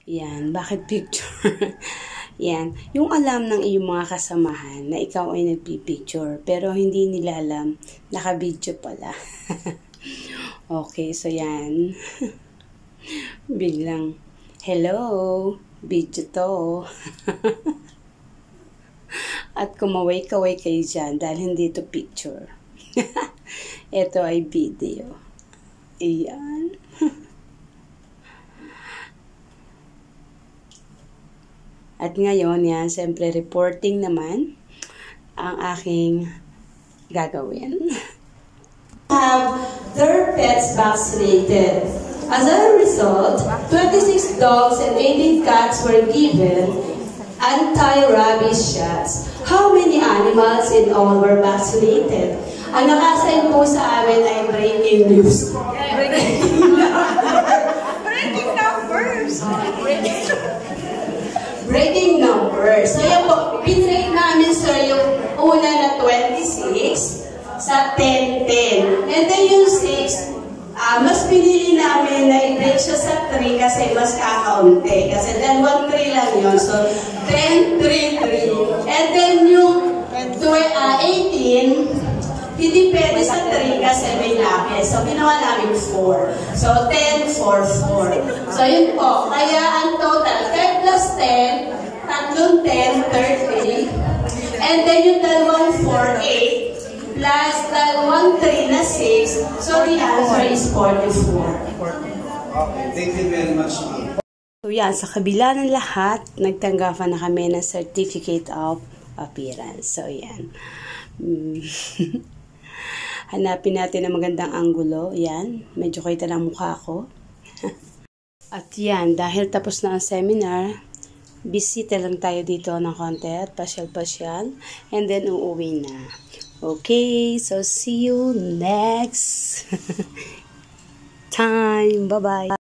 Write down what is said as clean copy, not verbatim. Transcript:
Yan, bakit picture? Yan, yung alam ng iyong mga kasamahan na ikaw ay nagpipicture, pero hindi nila alam, naka-video pala. Okay, so yan. Biglang, hello, video to. At kumaway-kaway kayo dyan dahil hindi ito picture. Ito ay video. Ayan. At ngayon, yan, siyempre reporting naman ang aking gagawin. Have their pets vaccinated. As a result, 26 dogs and 18 cats were given anti-rabies shots. How many animals in all were vaccinated? Ang nakasign po sa amin ay breaking news. Breaking numbers. So yan po, pinrate namin sir yung una na 26 sa 10-10. And then yung 6, mas pinili namin na i-break siya sa 3 kasi mas kakaunti. Kasi then 1-3 lang yun. So 10-3-3. And then yung 18, hindi pwede sa 3 kasi may lapis. So ginawa namin 4. So 10-4-4. So yun po. Kaya ang total, 10 plus 10, tatlong 10, 30. And then yung dalawang 4, 8. Plus dalawang 3 na 6. So the answer is 44. Okay, thank you very much, ma'am. So yan, sa kabila ng lahat, nagtanggapan na kami ng Certificate of Appearance. So yan. Hanapin natin ang magandang anggulo. Yan, medyo kita ng mukha ko. At yan, dahil tapos na ang seminar, bisita lang tayo dito ng konti at pasyal-pasyal. And then, uuwi na. Okay, so see you next time. Bye-bye.